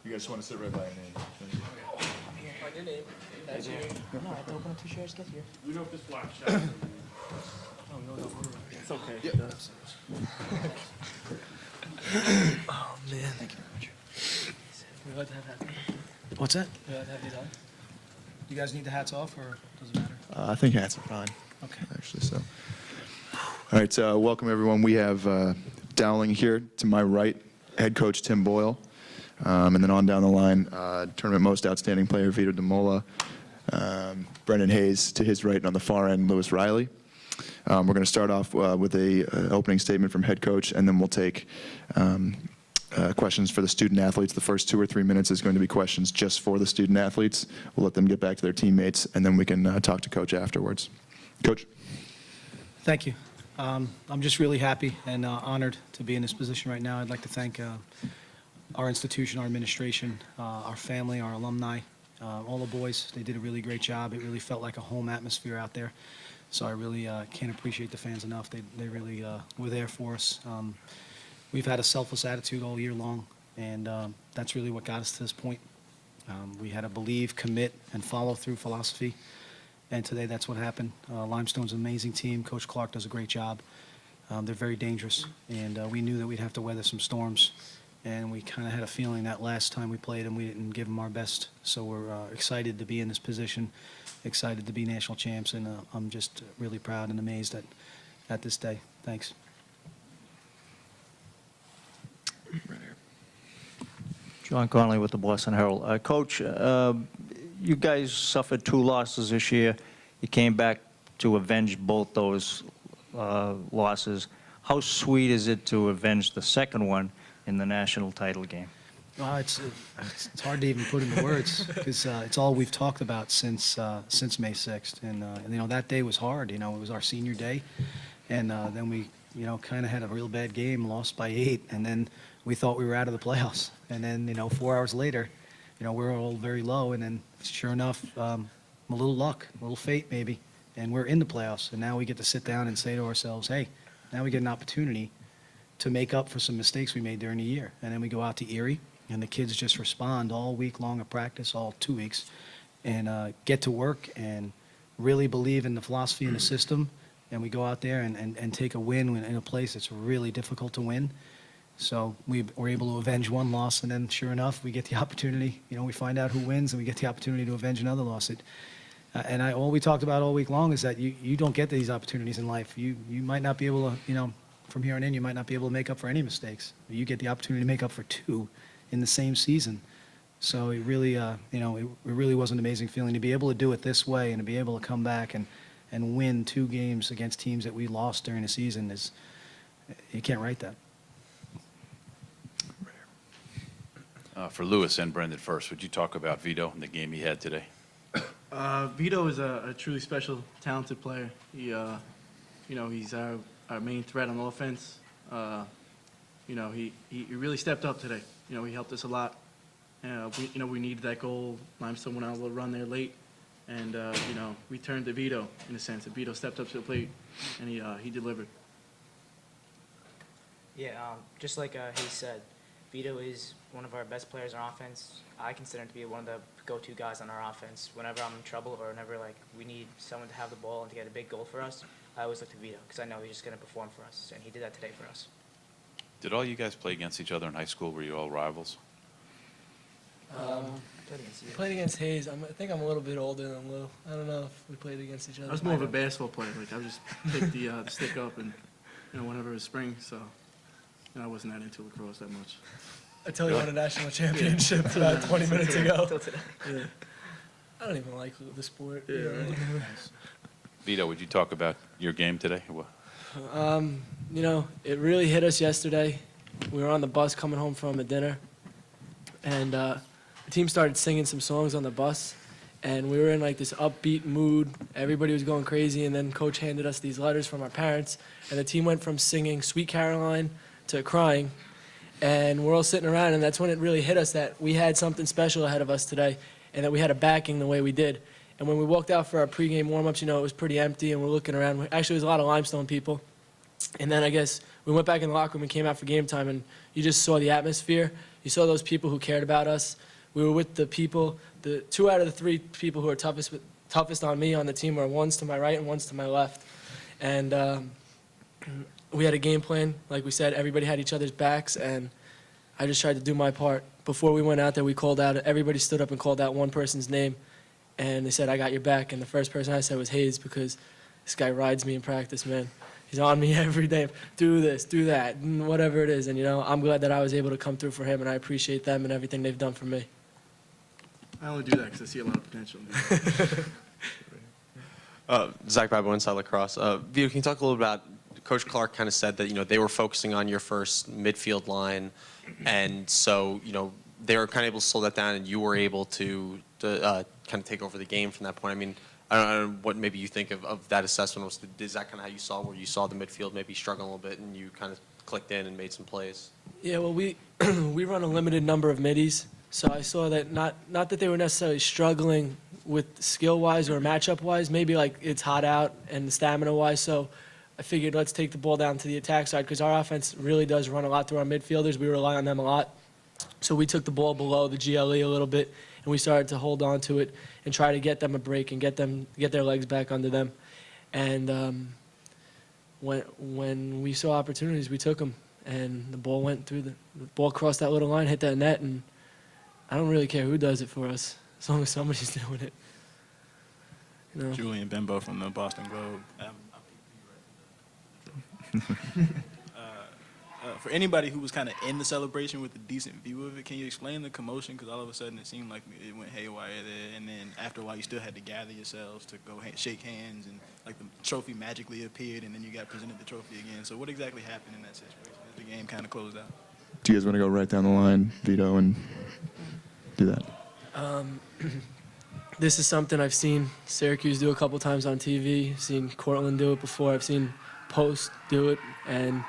You guys want to sit right by your name? On your name. That's you. No, I have to open up 2 chairs to get here. We know if this black shot. Oh, no. It's okay. Yep. Oh, man. Thank you very much. We're allowed to have hats. What's that? We're allowed to have these on. You guys need the hats off, or does it matter? I think hats are fine. Okay. Actually, so. All right, welcome everyone. We have Dowling here to my right, head coach Tim Boyle, and then on down the line, tournament most outstanding player Vito DeMola, Brendan Hayes to his right, and on the far end, Lewis Riley. We're going to start off with a opening statement from head coach, and then we'll take questions for the student athletes. The first 2 or 3 minutes is going to be questions just for the student athletes. We'll let them get back to their teammates, and then we can talk to Coach afterwards. Coach. Thank you. I'm just really happy and honored to be in this position right now. I'd like to thank our institution, our administration, our family, our alumni, all the boys. They did a really great job. It really felt like a home atmosphere out there. So I really can't appreciate the fans enough. They really were there for us. We've had a selfless attitude all year long, and that's really what got us to this point. We had a believe, commit, and follow-through philosophy, and today that's what happened. Limestone's an amazing team. Coach Clark does a great job. They're very dangerous, and we knew that we'd have to weather some storms, and we kind of had a feeling that last time we played them, we didn't give them our best. So we're excited to be in this position, excited to be national champs, and I'm just really proud and amazed at this day. Thanks. Right here. John Conley with the Boston Herald. Coach, you guys suffered 2 losses this year. You came back to avenge both those losses. How sweet is it to avenge the second one in the national title game? Well, it's hard to even put into words because it's all we've talked about since May 6th, and you know, that day was hard. You know, it was our senior day, and then we, you know, kind of had a real bad game, lost by 8, and then we thought we were out of the playoffs. And then, you know, 4 hours later, you know, we're all very low, and then sure enough, a little luck, a little fate maybe, and we're in the playoffs. And now we get to sit down and say to ourselves, hey, now we get an opportunity to make up for some mistakes we made during the year. And then we go out to Erie, and the kids just respond all week long of practice, all 2 weeks, and get to work and really believe in the philosophy and the system. And we go out there and take a win in a place that's really difficult to win. So we were able to avenge 1 loss, and then sure enough, we get the opportunity. You know, we find out who wins, and we get the opportunity to avenge another loss. All we talked about all week long is that you don't get these opportunities in life. You might not be able to, you know, from here on in, you might not be able to make up for any mistakes. You get the opportunity to make up for 2 in the same season. So it really, you know, it really was an amazing feeling to be able to do it this way and to be able to come back and win 2 games against teams that we lost during the season. You can't write that. For Lewis and Brendan first, would you talk about Vito and the game he had today? Vito is a truly special, talented player. He, you know, he's our main threat on offense. You know, he really stepped up today. You know, he helped us a lot. We needed that goal. Limestone went on a little run there late, and you know, we turned to Vito in a sense. And Vito stepped up to the plate, and he delivered. Yeah, just like he said, Vito is one of our best players on offense. I consider him to be one of the go-to guys on our offense. Whenever I'm in trouble or whenever like we need someone to have the ball and to get a big goal for us, I always look to Vito because I know he's just going to perform for us, and he did that today for us. Did all you guys play against each other in high school? Were you all rivals? Played against Hayes. I think I'm a little bit older than Lou. I don't know if we played against each other. I was more of a basketball player. Like I would just pick the stick up, and you know, whenever it was spring, so you know, I wasn't that into lacrosse that much. Until he won a national championship about 20 minutes ago. Yeah. I don't even like the sport. Yeah, you know. right. Vito, would you talk about your game today? You know, it really hit us yesterday. We were on the bus coming home from a dinner, and the team started singing some songs on the bus, and we were in like this upbeat mood. Everybody was going crazy, and then Coach handed us these letters from our parents, and the team went from singing Sweet Caroline to crying, and we're all sitting around, and that's when it really hit us that we had something special ahead of us today, and that we had a backing the way we did. And when we walked out for our pregame warm-ups, you know, it was pretty empty, and we're looking around. Actually, there was a lot of Limestone people. And then I guess we went back in the locker room and came out for game time, and you just saw the atmosphere. You saw those people who cared about us. We were with the people. The 2 out of the 3 people who are toughest on me on the team were one's to my right and one's to my left. And we had a game plan. Like we said, everybody had each other's backs, and I just tried to do my part. Before we went out there, we called out, everybody stood up and called out one person's name, and they said, "I got your back." And the first person I said was Hayes, because this guy rides me in practice, man. He's on me every day. Do this, do that, and whatever it is. And, I'm glad that I was able to come through for him, and I appreciate them and everything they've done for me. I only do that because I see a lot of potential. Zach Bible, Inside Lacrosse. Vito, can you talk a little about, Coach Clark kind of said that, they were focusing on your first midfield line, and so, they were kind of able to slow that down, and you were able to kind of take over the game from that point. I mean, I don't know what maybe you think of that assessment. Is that kind of how you saw, where you saw the midfield maybe struggling a little bit, and you kind of clicked in and made some plays? Yeah, well, we we run a limited number of middies, so I saw that not that they were necessarily struggling with skill-wise or matchup-wise, maybe like it's hot out and stamina-wise, so I figured let's take the ball down to the attack side, because our offense really does run a lot through our midfielders. We rely on them a lot. So we took the ball below the GLE a little bit, and we started to hold on to it and try to get them a break and get their legs back under them. And when we saw opportunities, we took them, and the ball went through the ball crossed that little line, hit that net, and I don't really care who does it for us, as long as somebody's doing it. Julian Bimbo from the Boston Globe. For anybody who was kind of in the celebration with a decent view of it, can you explain the commotion? Because all of a sudden it seemed like it went haywire there, and then after a while you still had to gather yourselves to go shake hands, and like the trophy magically appeared, and then you got presented the trophy again. So what exactly happened in that situation as the game kind of closed out? Do you guys want to go right down the line, Vito, and do that? This is something I've seen Syracuse do a couple times on TV. I've seen Cortland do it before. I've seen Post do it, and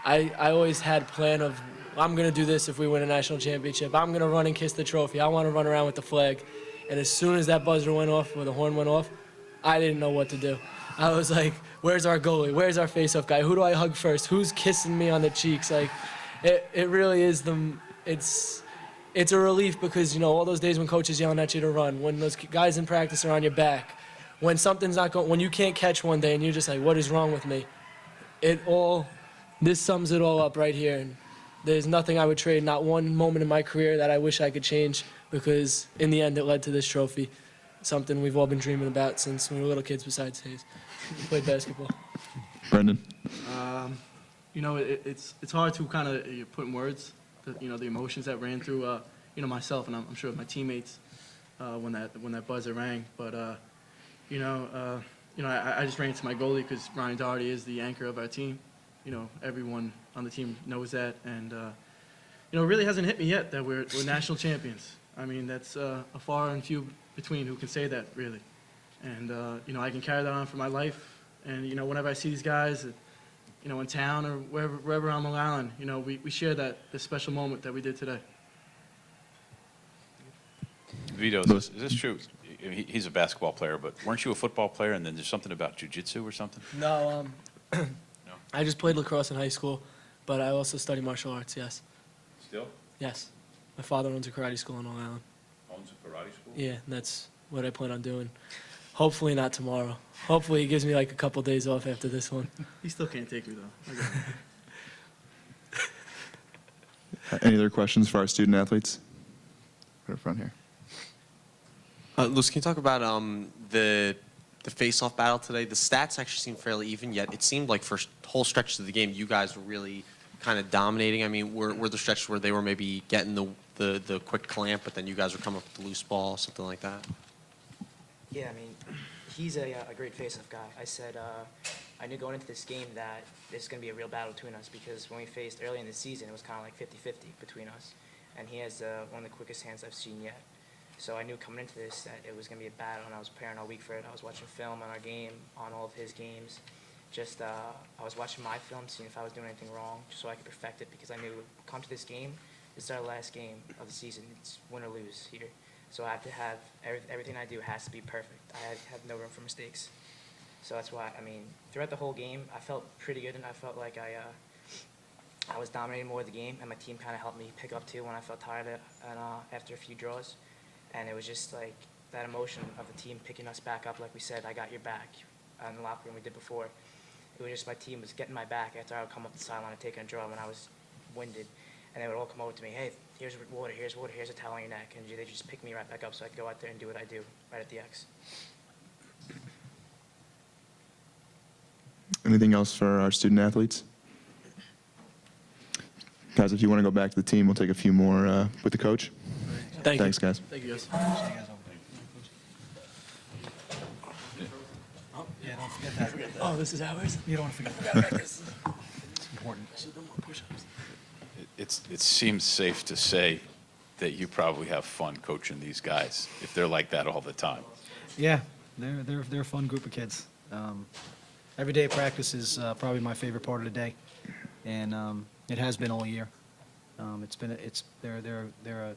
I always had a plan of, I'm going to do this if we win a national championship. I'm going to run and kiss the trophy. I want to run around with the flag. And as soon as that buzzer went off, or the horn went off, I didn't know what to do. I was like, where's our goalie? Where's our face-off guy? Who do I hug first? Who's kissing me on the cheeks? Like, it really is it's a relief, because, all those days when coach is yelling at you to run, when those guys in practice are on your back, when something's not going, when you can't catch one day and you're just like, what is wrong with me? This sums it all up right here. And there's nothing I would trade, not one moment in my career that I wish I could change, because in the end it led to this trophy, something we've all been dreaming about since we were little kids besides Hayes. We played basketball. Brendan? It's hard to kind of put in words, the emotions that ran through, myself, and I'm sure my teammates when that buzzer rang. But, I just ran to my goalie, because Ryan Doherty is the anchor of our team. Everyone on the team knows that, and it really hasn't hit me yet that we're national champions. I mean, that's a far and few between who can say that, really. And I can carry that on for my life. And whenever I see these guys, in town or wherever on Long Island, we share this special moment that we did today. Vito, is this true? He's a basketball player, but weren't you a football player, and then there's something about jiu-jitsu or something? No, I just played lacrosse in high school, but I also study martial arts, yes. Still? Yes. My father owns a karate school in Long Island. Owns a karate school? Yeah, and that's what I plan on doing. Hopefully not tomorrow. Hopefully he gives me like a couple days off after this one. He still can't take me, though. I got it. Any other questions for our student athletes? Right up front here. Lewis, can you talk about the face-off battle today? The stats actually seemed fairly even, yet it seemed like for whole stretches of the game, you guys were really kind of dominating. I mean, were the stretches where they were maybe getting the quick clamp, but then you guys were coming up with the loose ball, something like that? Yeah, I mean, he's a great face-off guy. I said I knew going into this game that this is going to be a real battle between us, because when we faced early in the season, it was kind of like 50-50 between us. And he has one of the quickest hands I've seen yet. So I knew coming into this that it was going to be a battle, and I was preparing all week for it. I was watching film on our game, on all of his games. I was watching my film, seeing if I was doing anything wrong, just so I could perfect it, because I knew, come to this game, this is our last game of the season. It's win or lose here. So I have to have, everything I do has to be perfect. I have no room for mistakes. So that's why, I mean, throughout the whole game, I felt pretty good, and I felt like I was dominating more of the game, and my team kind of helped me pick up too when I felt tired after a few draws. And it was just like that emotion of the team picking us back up, like we said, I got your back in the locker room we did before. It was just my team was getting my back after I would come up the sideline and take a draw when I was winded. And they would all come over to me, hey, here's water, here's a towel on your neck. And they just pick me right back up so I could go out there and do what I do right at the X. Anything else for our student athletes? Guys, if you want to go back to the team, we'll take a few more with the coach. Thanks, guys. Thank you, guys. Yeah, don't forget that. Oh, this is ours? You don't want to forget that. It's important. It seems safe to say that you probably have fun coaching these guys if they're like that all the time. Yeah, they're a fun group of kids. Every day of practice is probably my favorite part of the day, and it has been all year. They're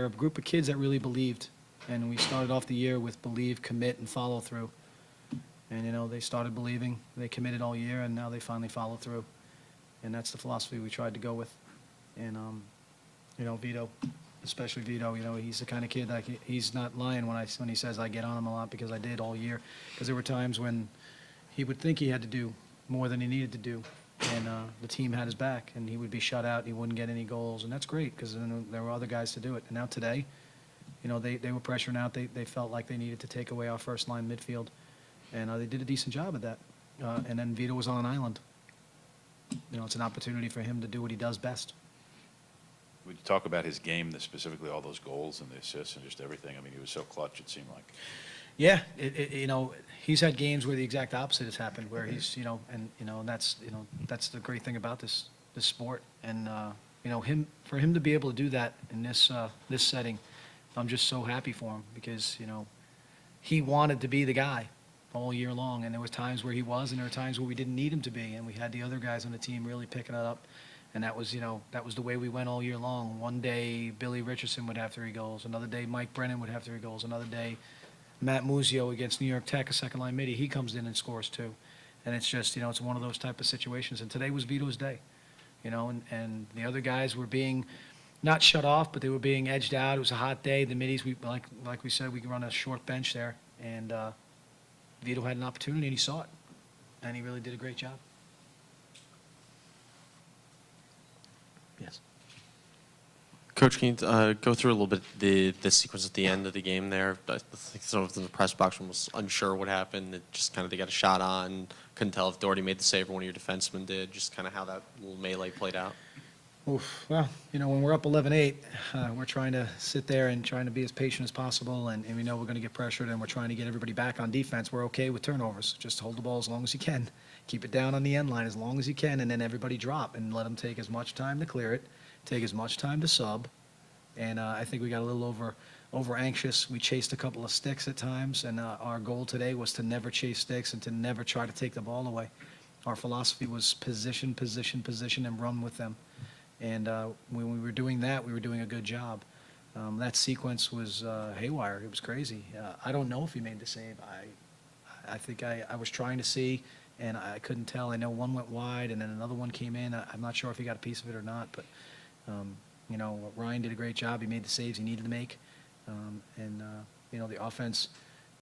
a group of kids that really believed, and we started off the year with believe, commit, and follow through. And they started believing, they committed all year, and now they finally follow through. And that's the philosophy we tried to go with. And Vito, especially Vito, he's the kind of kid that he's not lying when he says I get on him a lot, because I did all year. Because there were times when he would think he had to do more than he needed to do, and the team had his back, and he would be shut out, and he wouldn't get any goals, and that's great because there were other guys to do it. And now today, they were pressuring out. They felt like they needed to take away our first line midfield, and they did a decent job at that. And then Vito was on an island. It's an opportunity for him to do what he does best. Would you talk about his game, specifically all those goals and the assists and just everything? I mean, he was so clutch, it seemed like. Yeah, he's had games where the exact opposite has happened, where he's, and that's the great thing about this sport. And for him to be able to do that in this setting, I'm just so happy for him, because he wanted to be the guy all year long, and there was times where he was, and there were times where we didn't need him to be, and we had the other guys on the team really picking it up. And that was the way we went all year long. One day Billy Richardson would have 3 goals, another day Mike Brennan would have 3 goals, another day Matt Muzio against New York Tech, a second line midi, he comes in and scores 2. And it's just, it's one of those type of situations. And today was Vito's day, and the other guys were being not shut off, but they were being edged out. It was a hot day. The middies, like we said, we could run a short bench there, and Vito had an opportunity, and he saw it, and he really did a great job. Yes. Coach, can you go through a little bit the sequence at the end of the game there? I think someone in the press box was unsure what happened. It just kind of they got a shot on, couldn't tell if Doherty made the save or one of your defensemen did. Just kind of how that little melee played out. Oof. Well, when we're up 11-8, we're trying to sit there and trying to be as patient as possible, and we know we're going to get pressured, and we're trying to get everybody back on defense. We're okay with turnovers. Just hold the ball as long as you can. Keep it down on the end line as long as you can, and then everybody drop and let them take as much time to clear it, take as much time to sub. And I think we got a little over anxious. We chased a couple of sticks at times, and our goal today was to never chase sticks and to never try to take the ball away. Our philosophy was position, position, position, and run with them. And when we were doing that, we were doing a good job. That sequence was haywire. It was crazy. I don't know if he made the save. I think I was trying to see, and I couldn't tell. I know one went wide, and then another one came in. I'm not sure if he got a piece of it or not, but Ryan did a great job. He made the saves he needed to make, and the offense